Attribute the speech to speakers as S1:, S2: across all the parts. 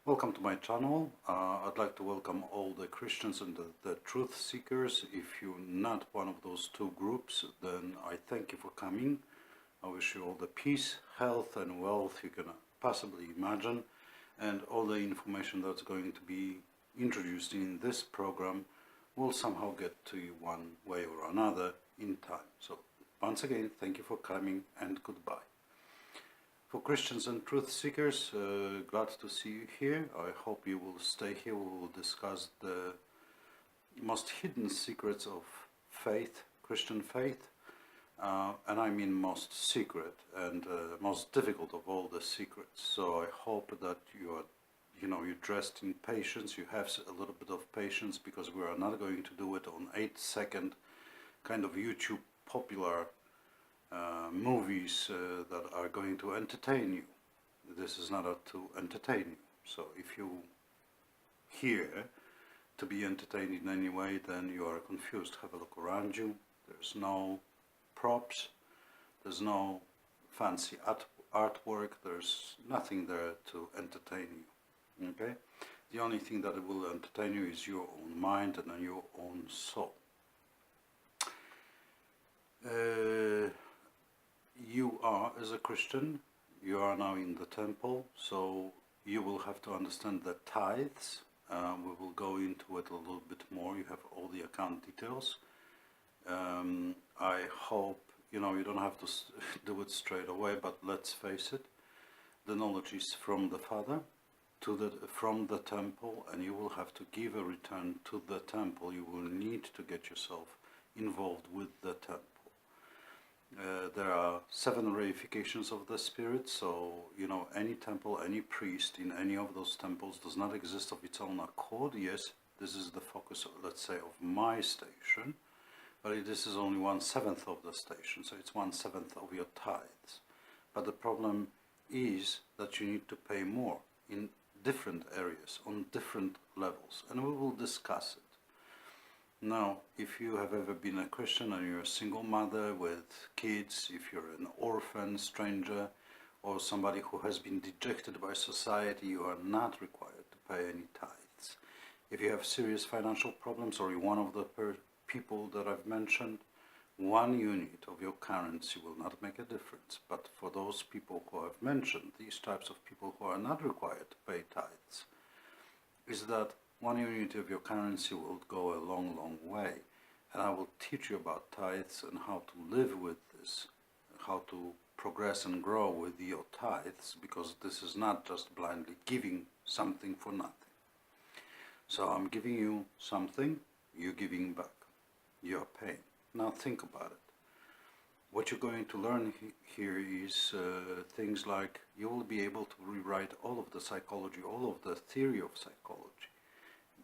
S1: Welcome to my channel. I'd like to welcome all the Christians and the truth seekers. If you're not one of those two groups, then I thank you for coming. I wish you all the peace, health and wealth you can possibly imagine, and all the information that's going to be introduced in this program will somehow get to you one way or another in time. So once again, thank you for coming and goodbye. For Christians and truth seekers, glad to see you here. I hope you will stay here. We will discuss the most hidden secrets of faith, Christian faith, and I mean most secret and most difficult of all the secrets. So I hope that you're dressed in patience, you have a little bit of patience, because we are not going to do it on 8-second kind of YouTube popular movies that are going to entertain you. This is not to entertain you. So if you here to be entertained in any way, then you are confused. Have a look around you. There's no props, there's no fancy artwork, there's nothing there to entertain you. Okay? The only thing that will entertain you is your own mind and your own soul. You are, as a Christian, you are now in the temple, so you will have to understand the tithes. We will go into it a little bit more. You have all the account details. I hope, you don't have to do it straight away, but let's face it, the knowledge is from the Father, from the temple, and you will have to give a return to the temple. You will need to get yourself involved with the temple. There are 7 reifications of the Spirit, so any temple, any priest in any of those temples does not exist of its own accord. Yes, this is the focus, let's say, of my station, but this is only 1/7 of the station, so it's 1/7 of your tithes. But the problem is that you need to pay more in different areas, on different levels, and we will discuss it. Now, if you have ever been a Christian and you're a single mother with kids, if you're an orphan, stranger, or somebody who has been dejected by society, you are not required to pay any tithes. If you have serious financial problems, or you're one of the people that I've mentioned, 1 unit of your currency will not make a difference. But for those people who I've mentioned, these types of people who are not required to pay tithes, is that 1 unit of your currency will go a long, long way. And I will teach you about tithes and how to live with this, how to progress and grow with your tithes, because this is not just blindly giving something for nothing. So I'm giving you something, you're giving back, you're paying. Now think about it. What you're going to learn here is things like you will be able to rewrite all of the psychology, all of the theory of psychology,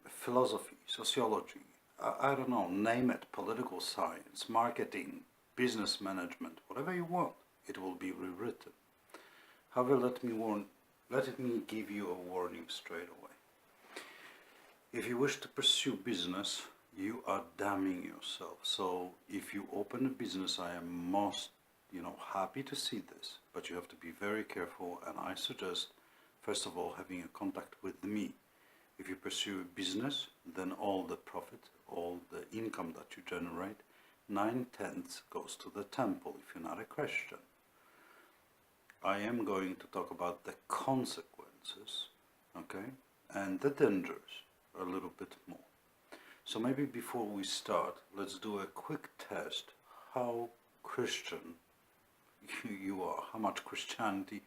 S1: philosophy, sociology, I don't know, name it, political science, marketing, business management, whatever you want, it will be rewritten. However, let me give you a warning straight away. If you wish to pursue business, you are damning yourself. So if you open a business, I am most, happy to see this, but you have to be very careful, and I suggest, first of all, having a contact with me. If you pursue a business, then all the profit, all the income that you generate, 9/10 goes to the temple if you're not a Christian. I am going to talk about the consequences, okay, and the dangers a little bit more. So maybe before we start, let's do a quick test how Christian you are, how much Christianity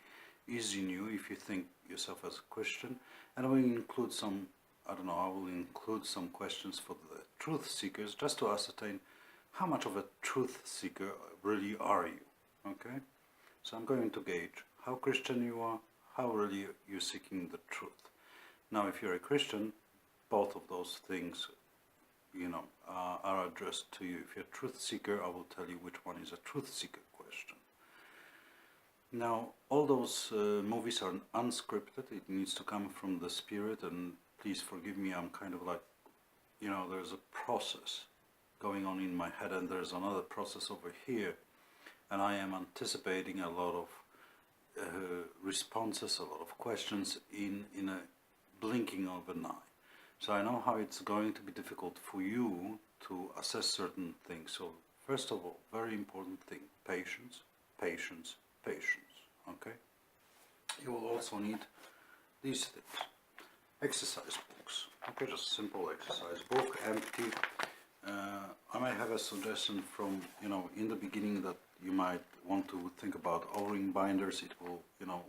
S1: is in you if you think yourself as a Christian. And I will include some, I will include some questions for the truth seekers, just to ascertain how much of a truth seeker really are you, okay? So I'm going to gauge how Christian you are, how really you're seeking the truth. Now, if you're a Christian, both of those things, are addressed to you. If you're a truth seeker, I will tell you which one is a truth seeker question. Now, all those movies are unscripted. It needs to come from the Spirit, and please forgive me, I'm kind of like, there's a process going on in my head, and there's another process over here, and I am anticipating a lot of responses, a lot of questions in a blinking of an eye. So I know how it's going to be difficult for you to assess certain things. So first of all, very important thing, patience, patience, patience, okay? You will also need these things. Exercise books, okay, just simple exercise book, empty. I might have a suggestion from, in the beginning that you might want to think about O-ring binders. It will,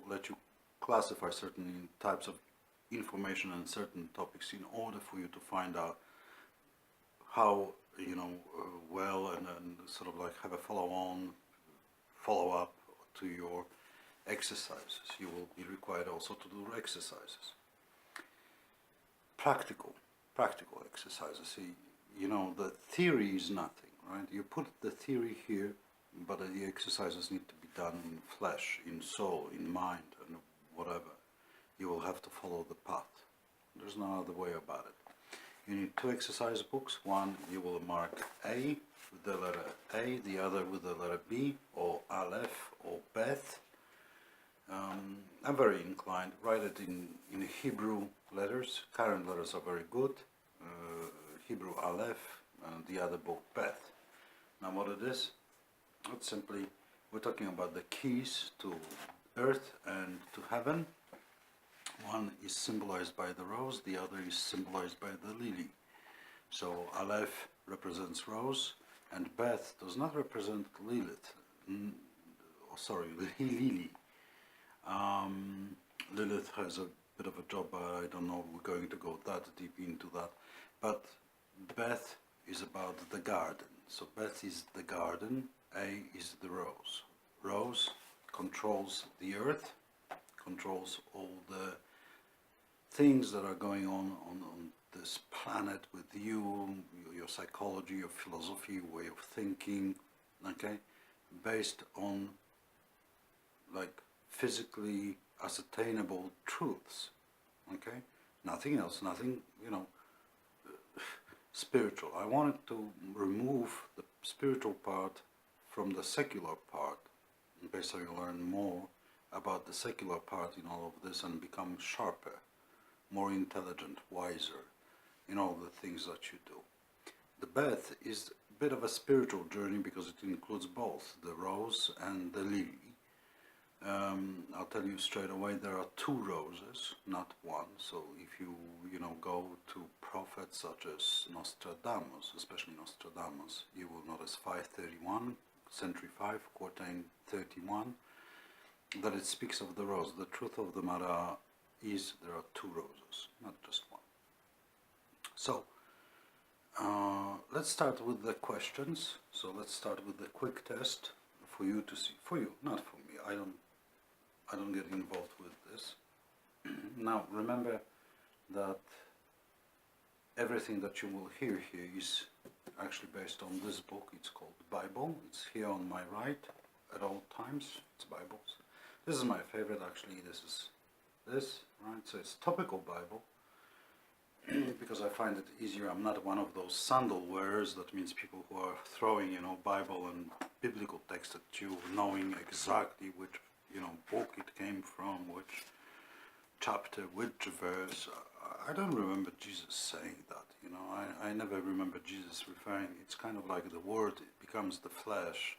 S1: let you classify certain types of information and certain topics in order for you to find out how, well and sort of like have a follow-up to your exercises. You will be required also to do exercises. Practical exercises. See, the theory is nothing, right? You put the theory here, but the exercises need to be done in flesh, in soul, in mind, and whatever. You will have to follow the path. There's no other way about it. You need two exercise books. One you will mark A with the letter A, the other with the letter B, or Aleph, or Beth. I'm very inclined. Write it in Hebrew letters. Current letters are very good. Hebrew Aleph, and the other book Beth. Now what it is? It's simply, we're talking about the keys to earth and to heaven. One is symbolized by the rose, the other is symbolized by the lily. So Aleph represents rose, and Beth does not represent Lilith. Lily. Lilith has a bit of a job, I don't know, we're going to go that deep into that. But Beth is about the garden. So Beth is the garden, A is the rose. Rose controls the earth, controls all the things that are going on this planet with you, your psychology, your philosophy, way of thinking, okay, based on like physically ascertainable truths, okay, nothing else, nothing, spiritual. I wanted to remove the spiritual part from the secular part, and basically learn more about the secular part in all of this and become sharper, more intelligent, wiser in all the things that you do. The Beth is a bit of a spiritual journey because it includes both the rose and the lily. I'll tell you straight away, there are two roses, not one. So if you go to prophets such as Nostradamus, especially Nostradamus, you will notice 531, century 5, quartine 31, that it speaks of the rose. The truth of the matter is there are two roses, not just one. So let's start with the questions. So let's start with the quick test for you to see. For you, not for me. I don't get involved with this. Now remember that everything that you will hear here is actually based on this book. It's called Bible. It's here on my right at all times. It's Bibles. This is my favorite actually. This is this, right? So it's topical Bible because I find it easier. I'm not one of those sandal wearers. That means people who are throwing, Bible and biblical text at you, knowing exactly which, book it came from, which chapter, which verse. I don't remember Jesus saying that, I never remember Jesus referring. It's kind of like the word becomes the flesh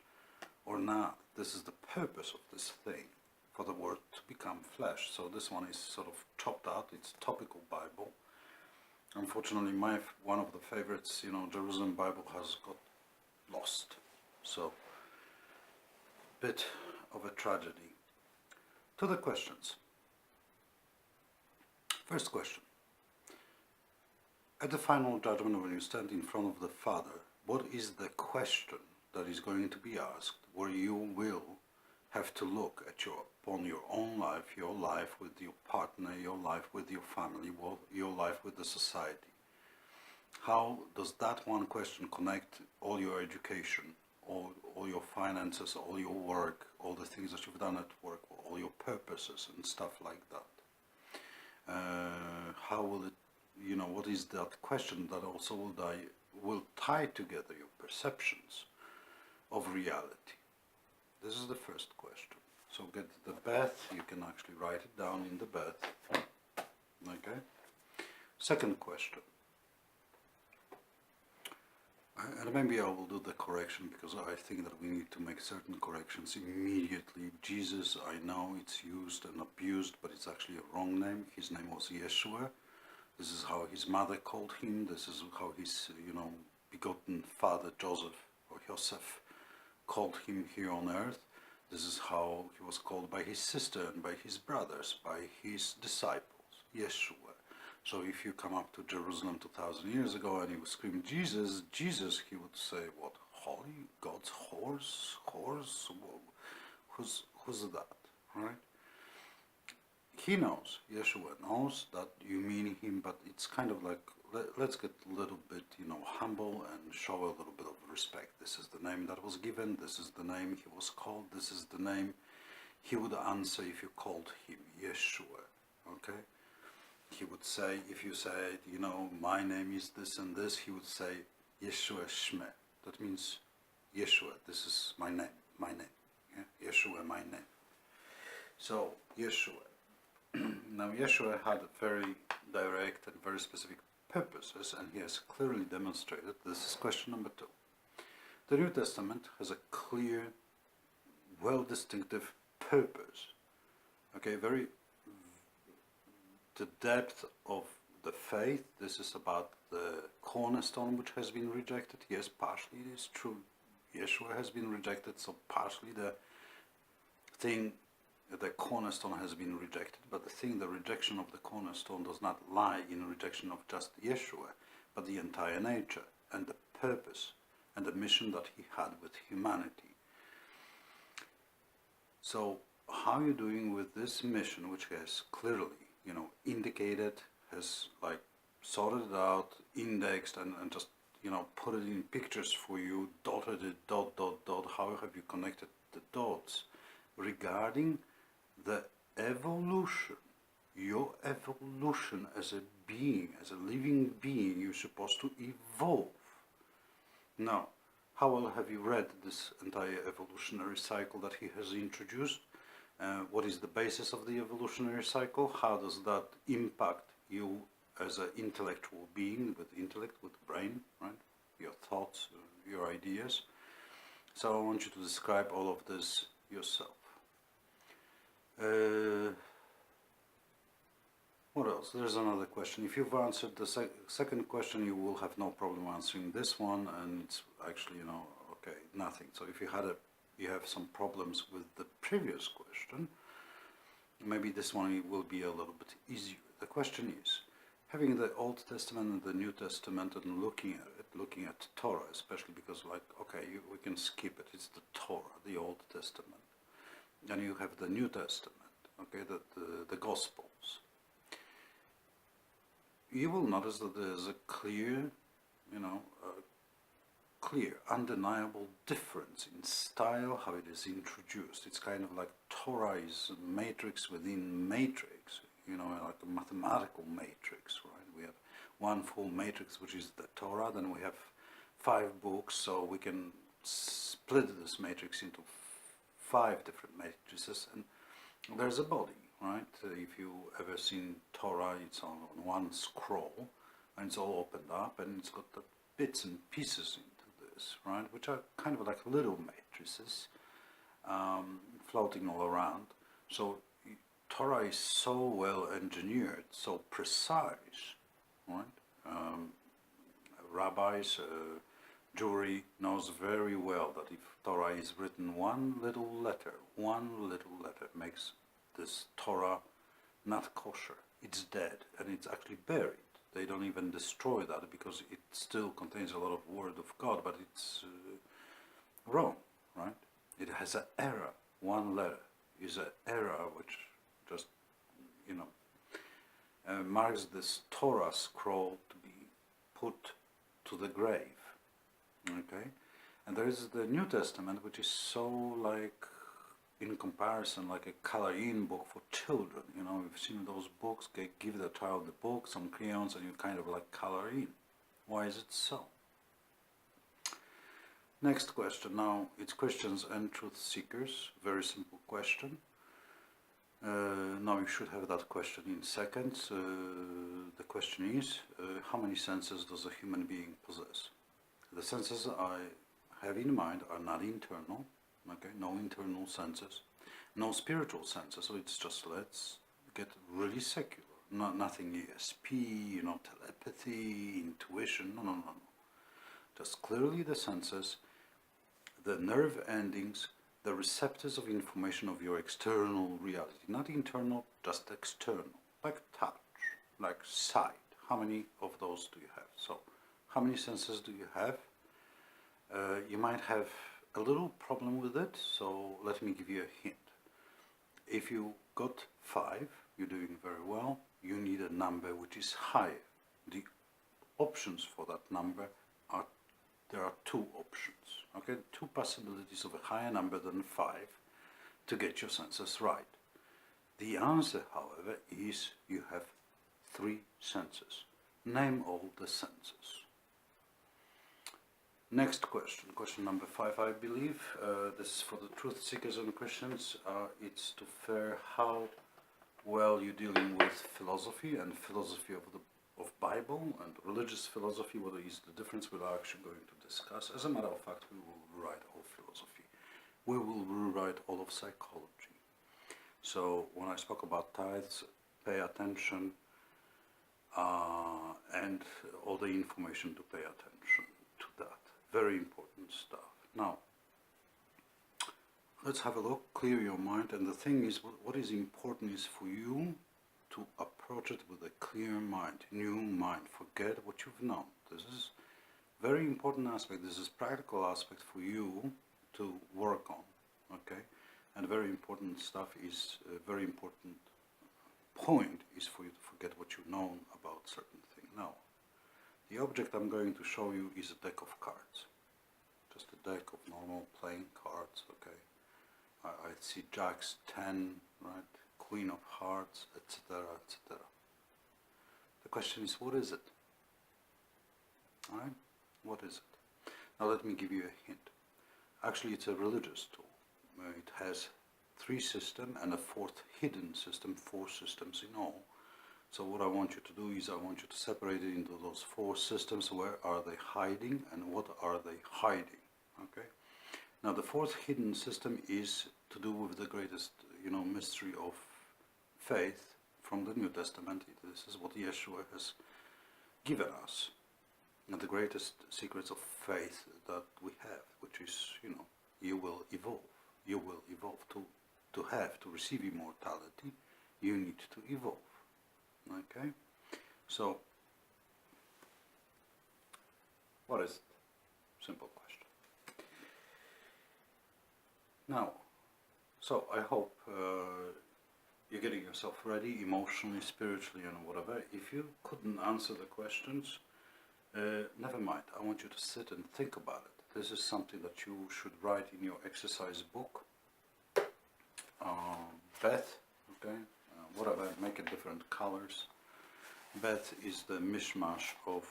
S1: or not. This is the purpose of this thing, for the word to become flesh. So this one is sort of chopped out. It's topical Bible. Unfortunately, one of the favorites, Jerusalem Bible has got lost. So, bit of a tragedy. To the questions. First question. At the final judgment, when you stand in front of the Father, what is the question that is going to be asked, where you will have to look at upon your own life, your life with your partner, your life with your family, your life with the society? How does that one question connect all your education, all your finances, all your work, all the things that you've done at work, all your purposes and stuff like that? How will it, what is that question that also will tie together your perceptions of reality? This is the first question. So get the Beth, you can actually write it down in the Beth, okay? Second question. And maybe I will do the correction because I think that we need to make certain corrections immediately. Jesus, I know it's used and abused, but it's actually a wrong name. His name was Yeshue. This is how his mother called him. This is how his, begotten father Joseph or Joseph called him here on earth. This is how he was called by his sister and by his brothers, by his disciples, Yeshua. So if you come up to Jerusalem 2,000 years ago and you would scream Jesus, Jesus, he would say, what, holy, God's horse? Who's that, right? He knows, Yeshua knows that you mean him, but it's kind of like, let's get a little bit, humble and show a little bit of respect. This is the name that was given, this is the name he was called, this is the name he would answer if you called him Yeshua, okay? He would say, if you say, my name is this and this, he would say, Yeshua Shme. That means, Yeshua, this is my name. Yeah? Yeshua, my name. So, Yeshua. Now, Yeshua had very direct and very specific purposes, and he has clearly demonstrated. This is question number 2. The New Testament has a clear, well-distinctive purpose. Okay, the depth of the faith. This is about the cornerstone which has been rejected. Yes, partially it is true. Yeshua has been rejected, so partially the cornerstone has been rejected. But the rejection of the cornerstone does not lie in rejection of just Yeshua, but the entire nature and the purpose and the mission that he had with humanity. So how are you doing with this mission, which has clearly indicated, has sorted it out, indexed, and just, put it in pictures for you, dotted it, dot. How have you connected the dots regarding the evolution, your evolution as a being, as a living being? You're supposed to evolve. Now, how well have you read this entire evolutionary cycle that he has introduced? What is the basis of the evolutionary cycle? How does that impact you as an intellectual being, with intellect, with brain, right? Your thoughts, your ideas. So I want you to describe all of this yourself. What else? There's another question. If you've answered the second question, you will have no problem answering this one, and it's actually, okay, nothing. So if you have some problems with the previous question, maybe this one will be a little bit easier. The question is, having the Old Testament and the New Testament and looking at Torah, especially because we can skip it, it's the Torah, the Old Testament. And you have the New Testament, okay, the Gospels. You will notice that there's a clear, undeniable difference in style, how it is introduced. It's kind of like Torah is a matrix within matrix, like a mathematical matrix, right? We have one full matrix, which is the Torah, then we have 5 books, so we can split this matrix into 5 different matrices, and there's a body, right? If you ever seen Torah, it's on one scroll, and it's all opened up, and it's got the bits and pieces into this, right? Which are kind of like little matrices floating all around. So Torah is so well engineered, so precise, right? Rabbis, jury knows very well that if Torah is written one little letter makes this Torah not kosher. It's dead, and it's actually buried. They don't even destroy that because it still contains a lot of word of God, but it's wrong, right? It has an error. One letter is an error which just, marks this Torah scroll to be put to the grave, okay? And there is the New Testament, which is so in comparison, like a color-in book for children. You've seen those books, give the child the book, some crayons, and you kind of color in. Why is it so? Next question. Now, it's Christians and truth seekers. Very simple question. Now you should have that question in seconds. The question is, how many senses does a human being possess? The senses I have in mind are not internal, okay, no internal senses, no spiritual senses, so it's just, let's get really secular. Nothing ESP, telepathy, intuition, no. Just clearly the senses, the nerve endings, the receptors of information of your external reality, not internal, just external, like touch, like sight. How many of those do you have? So, how many senses do you have? You might have a little problem with it, so let me give you a hint. If you got 5, you're doing very well. You need a number which is higher. The options for that number are, there are 2 options, okay? 2 possibilities of a higher number than 5 to get your senses right. The answer, however, is you have 3 senses. Name all the senses. Next question, question number 5, I believe. This is for the truth seekers and Christians. It's to fair how well you're dealing with philosophy and philosophy of Bible and religious philosophy. What is the difference? We're actually going to discuss. As a matter of fact, we will rewrite all philosophy. We will rewrite all of psychology. So when I spoke about tithes, pay attention and all the information to pay attention to that. Very important stuff. Now, let's have a look, clear your mind, and the thing is, what is important is for you to approach it with a clear mind, new mind. Forget what you've known. This is very important aspect. This is practical aspect for you to work on, okay? And very important stuff is, a very important point is for you to forget what you've known about certain thing. Now, the object I'm going to show you is a deck of cards. Just a deck of normal playing cards, okay? I see jacks, 10, right? Queen of hearts, etc., etc. The question is, what is it? Alright? What is it? Now let me give you a hint. Actually, it's a religious tool. It has 3 systems and a 4th hidden system, 4 systems in all. So what I want you to do is I want you to separate it into those 4 systems. Where are they hiding and what are they hiding? Okay? Now the 4th hidden system is to do with the greatest, mystery of faith from the New Testament. This is what Yeshue has given us. And the greatest secrets of faith that we have, which is, you will evolve. You will evolve. To receive immortality, you need to evolve. Okay? So, what is it? Simple question. Now, so I hope you're getting yourself ready emotionally, spiritually, and whatever. If you couldn't answer the questions, never mind. I want you to sit and think about it. This is something that you should write in your exercise book. Beth, okay, whatever, make it different colors. Beth is the mishmash of,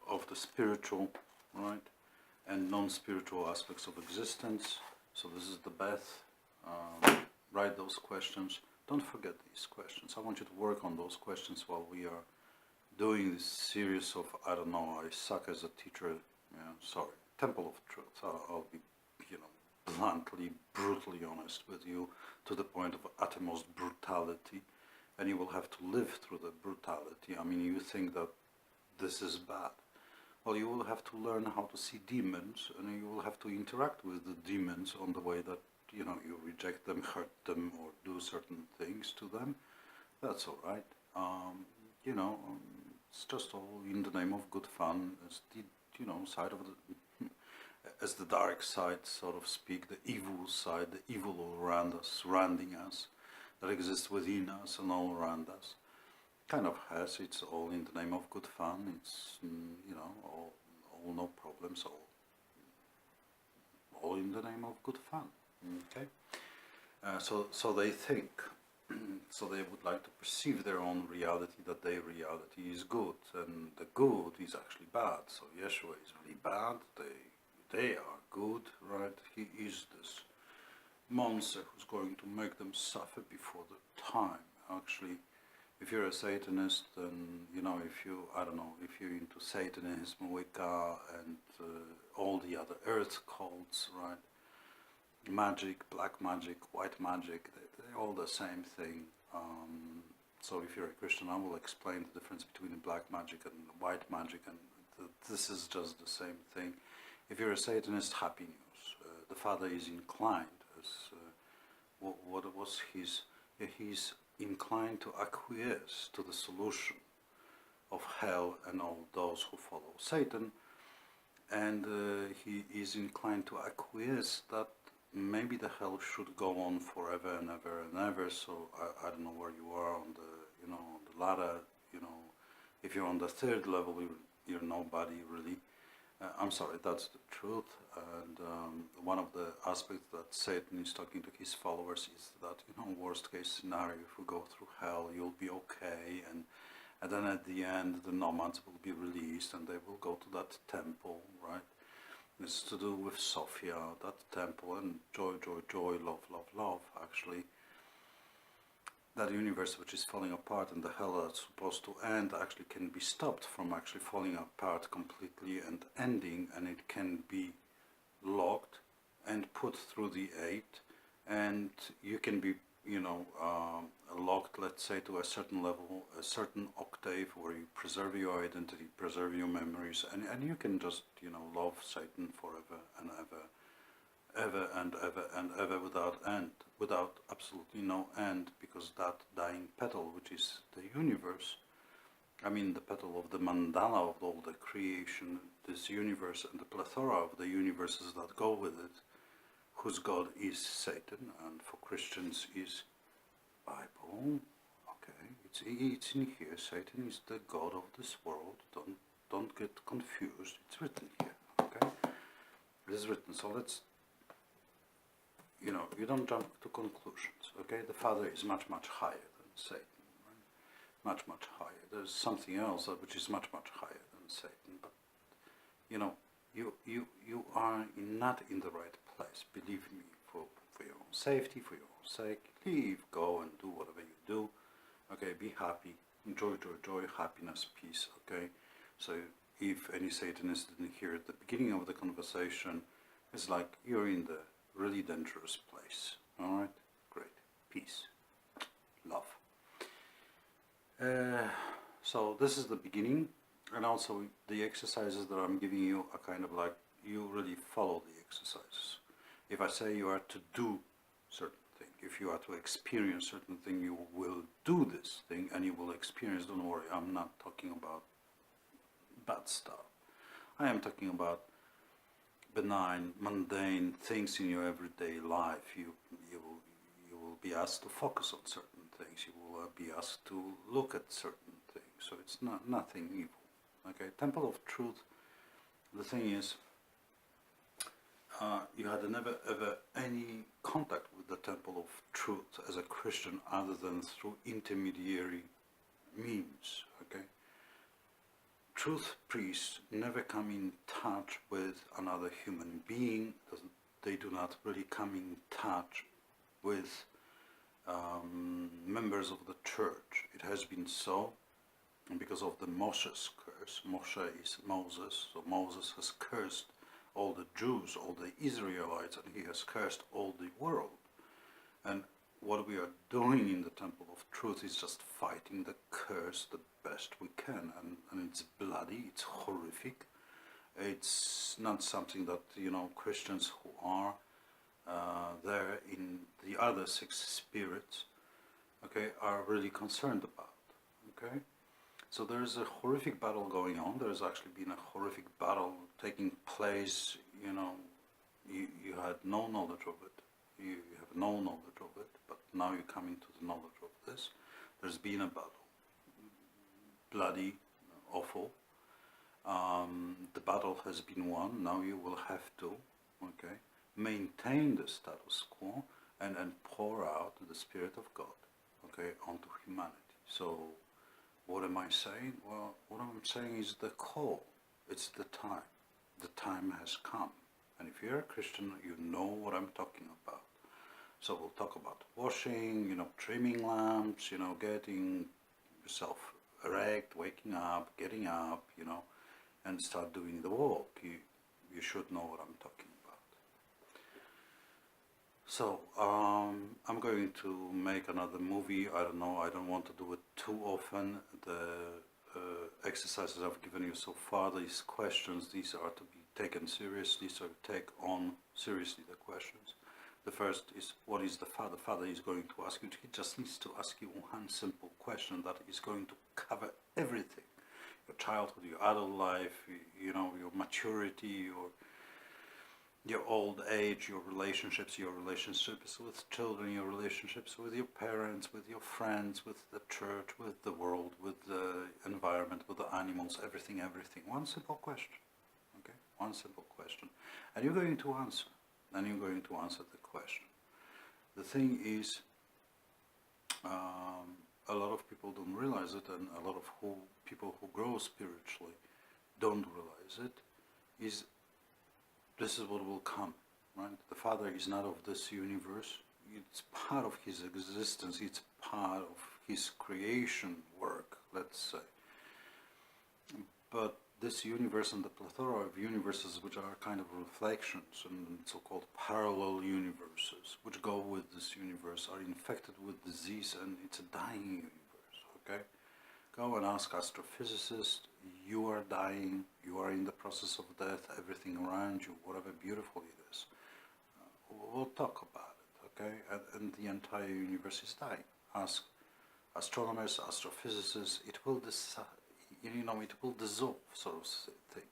S1: of the spiritual, right, and non-spiritual aspects of existence. So this is the Beth. Write those questions. Don't forget these questions. I want you to work on those questions while we are doing this series of, I don't know, I suck as a teacher, sorry, Temple of Truth. I'll be, bluntly, brutally honest with you to the point of uttermost brutality, and you will have to live through the brutality. I mean, you think that this is bad. Well, you will have to learn how to see demons, and you will have to interact with the demons on the way that, you reject them, hurt them, or do certain things to them. That's all right. It's just all in the name of good fun, as the, side of the, as the dark side, so to speak, the evil side, the evil all around us, surrounding us, that exists within us and all around us. Kind of has, it's all in the name of good fun. It's, all no problems, all in the name of good fun. Okay, so they think, so they would like to perceive their own reality, that their reality is good, and the good is actually bad. So Yeshua is really bad. they are good, right? He is this monster who's going to make them suffer before the time. Actually, if you're a Satanist, then, you know, if you, I don't know, if you're into Satanism, Wicca, and all the other earth cults, right? Magic, black magic, white magic, they're all the same thing. So if you're a Christian, I will explain the difference between black magic and white magic, and this is just the same thing. If you're a Satanist, happy news. The Father is inclined, as what was he's inclined to acquiesce to the solution of hell and all those who follow Satan, and he is inclined to acquiesce that maybe the hell should go on forever and ever and ever. So I don't know where you are on the, you know, on the ladder. You know, if you're on the third level, you're nobody really. I'm sorry, that's the truth. And one of the aspects that Satan is talking to his followers is that, you know, worst case scenario, if we go through hell, you'll be okay, and then at the end the nomads will be released and they will go to that temple, right? It's to do with Sophia, that temple, and joy, joy, joy, love, love, love. Actually, that universe which is falling apart and the hell that's supposed to end actually can be stopped from actually falling apart completely and ending, and it can be locked and put through the 8, and you can be, you know, locked, let's say, to a certain level, a certain octave where you preserve your identity, preserve your memories, and you can just, you know, love Satan forever and ever and ever and ever without end, without absolutely no end, because that dying petal, which is the universe, I mean the petal of the mandala of all the creation, this universe and the plethora of the universes that go with it, whose God is Satan, and for Christians is Bible. Okay, it's in here. Satan is the God of this world. Don't get confused. It's written here. Okay, it is written. So let's, you know, you don't jump to conclusions. Okay, the Father is much higher than Satan. Right? Much higher. There's something else which is much higher than Satan. But you know, you are not in the right place. Believe me, for your own safety, for your own sake, leave, go and do whatever you do. Okay, be happy, enjoy, joy, happiness, peace. Okay, so if any Satanist didn't hear at the beginning of the conversation, it's like you're in the really dangerous place. All right, great, peace, love. So this is the beginning, and also the exercises that I'm giving you are kind of like you really follow the exercises. If I say you are to do certain thing, if you are to experience certain thing, you will do this thing and you will experience. Don't worry, I'm not talking about bad stuff. I am talking about benign, mundane things in your everyday life. You will be asked to focus on certain things. You will be asked to look at certain things. So it's nothing evil. Okay, Temple of Truth. The thing is, you had never ever any contact with the Temple of Truth as a Christian other than through intermediary means. Okay, truth priests never come in touch with another human being. They do not really come in touch with members of the church. It has been so, and because of the Moshe's curse. Moshe is Moses, so Moses has cursed all the Jews, all the Israelites, and he has cursed all the world. And what we are doing in the Temple of Truth is just fighting the curse the best we can, and it's bloody, it's horrific. It's not something that, you know, Christians who are there in the other 6 spirits, okay, are really concerned about. Okay, so there is a horrific battle going on. There's actually been a horrific battle taking place. You know, you had no knowledge of it. You have no knowledge of it, but now you're coming to the knowledge of this. There's been a battle, bloody, awful. The battle has been won. Now you will have to, okay, maintain the status quo and pour out the Spirit of God, okay, onto humanity. So what am I saying? Well, what I'm saying is the call. It's the time. The time has come. And if you're a Christian, you know what I'm talking about. So we'll talk about washing, trimming lamps, getting yourself erect, waking up, getting up, and start doing the walk. You should know what I'm talking about. So I'm going to make another movie. I don't know. I don't want to do it too often. The exercises I've given you so far, these questions, these are to be taken seriously. So take on seriously the questions. The first is, what is the Father? Father is going to ask you. He just needs to ask you one simple question that is going to cover everything: your childhood, your adult life, your maturity, your old age, your relationships with children, your relationships with your parents, with your friends, with the church, with the world, with the environment, with the animals, everything. One simple question, okay? One simple question. And you're going to answer. And you're going to answer the question. The thing is, a lot of people don't realize it, and a lot of people who grow spiritually don't realize it, is this is what will come, right? The Father is not of this universe. It's part of His existence. It's part of His creation work, let's say. But this universe and the plethora of universes, which are kind of reflections and so-called parallel universes, which go with this universe, are infected with disease, and it's a dying universe, okay? Go and ask astrophysicists. You are dying, you are in the process of death, everything around you, whatever beautiful it is. We'll talk about it, okay? And the entire universe is dying. Ask astronomers, astrophysicists. It will decide, it will dissolve, sort of thing.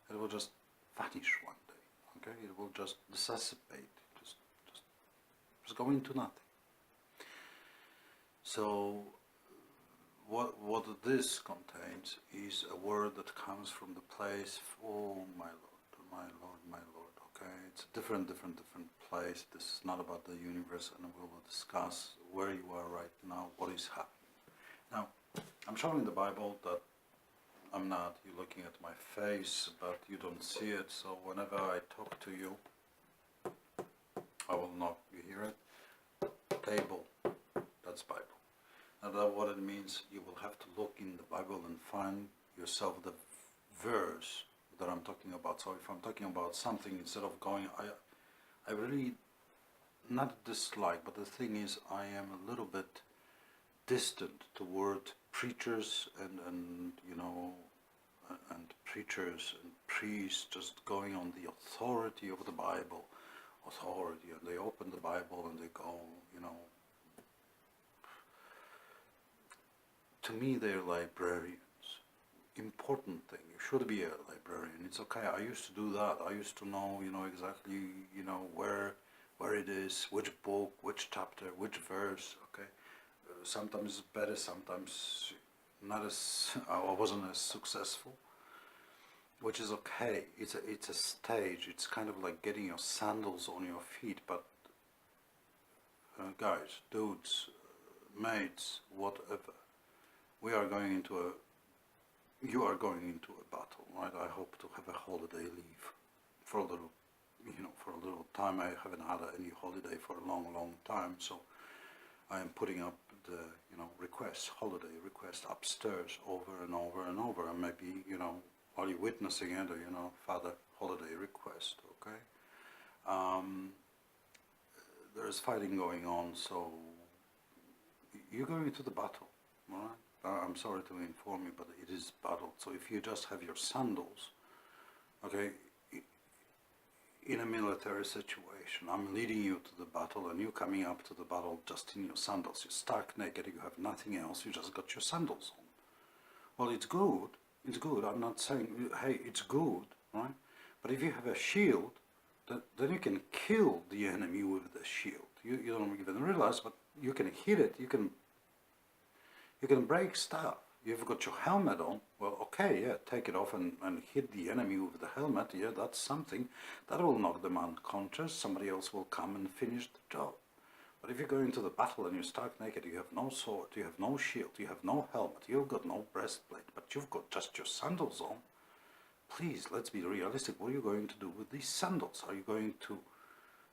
S1: It will just vanish one day, okay? It will just dissipate, just go into nothing. So what this contains is a word that comes from the place, oh my Lord, my Lord, my Lord, okay? It's a different place. This is not about the universe, and we will discuss where you are right now, what is happening. Now, I'm showing the Bible that I'm not, you're looking at my face, but you don't see it, so whenever I talk to you, I will knock, you hear it? Table, that's Bible. Now that what it means, you will have to look in the Bible and find yourself the verse that I'm talking about. So if I'm talking about something, instead of going, I really, not dislike, but the thing is, I am a little bit distant toward preachers and preachers and priests just going on the authority of the Bible, and they open the Bible and they go, to me they're librarians. Important thing, you should be a librarian. It's okay, I used to do that. I used to know, exactly, where it is, which book, which chapter, which verse, okay? Sometimes it's better, sometimes not as, I wasn't as successful, which is okay. It's a stage. It's kind of like getting your sandals on your feet, but guys, dudes, mates, whatever, you are going into a battle, right? I hope to have a holiday leave for a little time. I haven't had any holiday for a long time, so I am putting up the, holiday request upstairs over and over, and maybe, while you're witnessing it, or, Father, holiday request, okay? There's fighting going on, so you're going into the battle, all right? I'm sorry to inform you, but it is battle. So if you just have your sandals, okay, in a military situation, I'm leading you to the battle, and you coming up to the battle just in your sandals. You're stark naked, you have nothing else, you just got your sandals on. Well, it's good, I'm not saying, hey, it's good, right? But if you have a shield, then you can kill the enemy with the shield. You don't even realize, but you can hit it, you can break stuff. You've got your helmet on, well, okay, yeah, take it off and hit the enemy with the helmet, yeah, that's something. That will knock them unconscious, somebody else will come and finish the job. But if you go into the battle and you're stark naked, you have no sword, you have no shield, you have no helmet, you've got no breastplate, but you've got just your sandals on, please, let's be realistic. What are you going to do with these sandals? Are you going to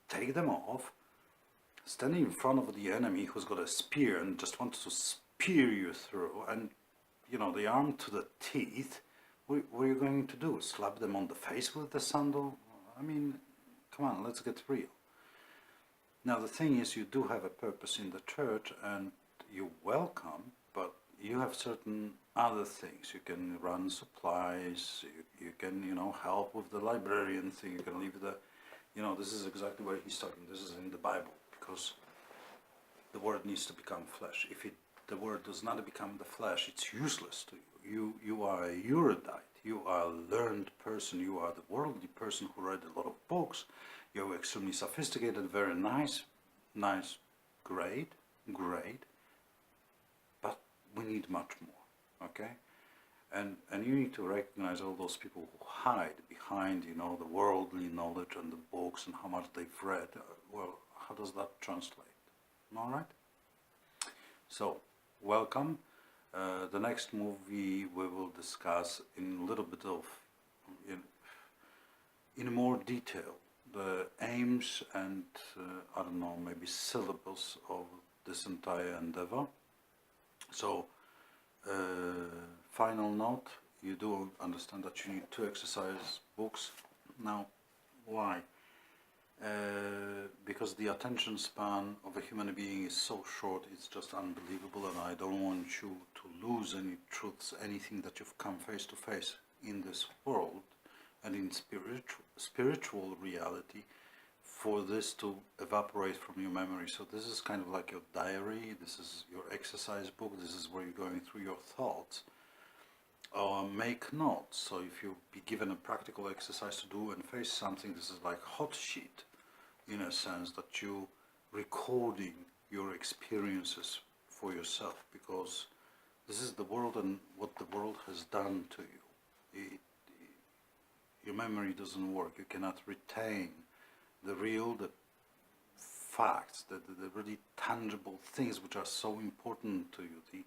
S1: take them off, standing in front of the enemy who's got a spear and just wants to spear you through, and you know, the arm to the teeth? What are you going to do? Slap them on the face with the sandal? I mean, come on, let's get real. Now the thing is, you do have a purpose in the church and you're welcome, but you have certain other things. You can run supplies, you can, you know, help with the librarian thing, you can leave the, you know, this is exactly where he's talking. This is in the Bible, because the word needs to become flesh. If the word does not become the flesh, it's useless to you. You are a erudite, you are a learned person, you are the worldly person who read a lot of books, you're extremely sophisticated, very nice, great, but we need much more, okay? And you need to recognize all those people who hide behind, you know, the worldly knowledge and the books and how much they've read. Well, how does that translate? All right? So, welcome. The next movie we will discuss in a little bit of, in more detail, the aims and, I don't know, maybe syllabus of this entire endeavor. So, final note, you do understand that you need 2 exercise books. Now, why? Because the attention span of a human being is so short, it's just unbelievable, and I don't want you to lose any truths, anything that you've come face to face in this world and in spiritual reality, for this to evaporate from your memory. So this is kind of like your diary, this is your exercise book, this is where you're going through your thoughts. Make notes. So if you be given a practical exercise to do and face something, this is like hot sheet, in a sense that you recording your experiences for yourself, because this is the world and what the world has done to you. Your memory doesn't work. You cannot retain the facts, the really tangible things which are so important to you. The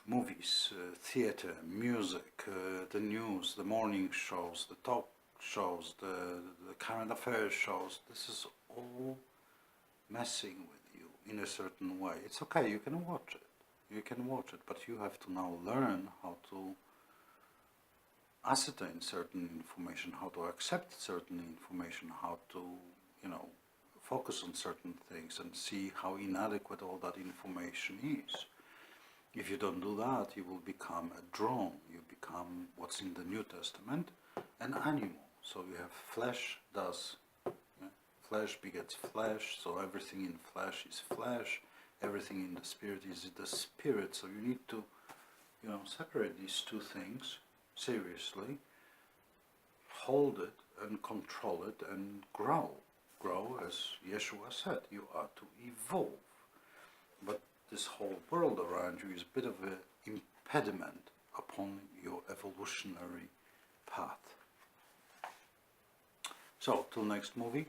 S1: movies, theater, music, the news, the morning shows, the talk shows, the current affairs shows. This is all messing with you in a certain way. It's okay, you can watch it, but you have to now learn how to ascertain certain information, how to accept certain information, how to, you know, focus on certain things and see how inadequate all that information is. If you don't do that, you will become a drone. You become what's in the New Testament, an animal. So you have flesh does, flesh begets flesh, so everything in flesh is flesh, everything in the spirit is the spirit. So you need to, you know, separate these two things seriously, hold it and control it and grow. Grow, as Yeshua said, you are to evolve. But this whole world around you is a bit of an impediment upon your evolutionary path. So, till next movie,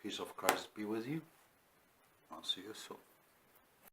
S1: peace of Christ be with you. I'll see you soon.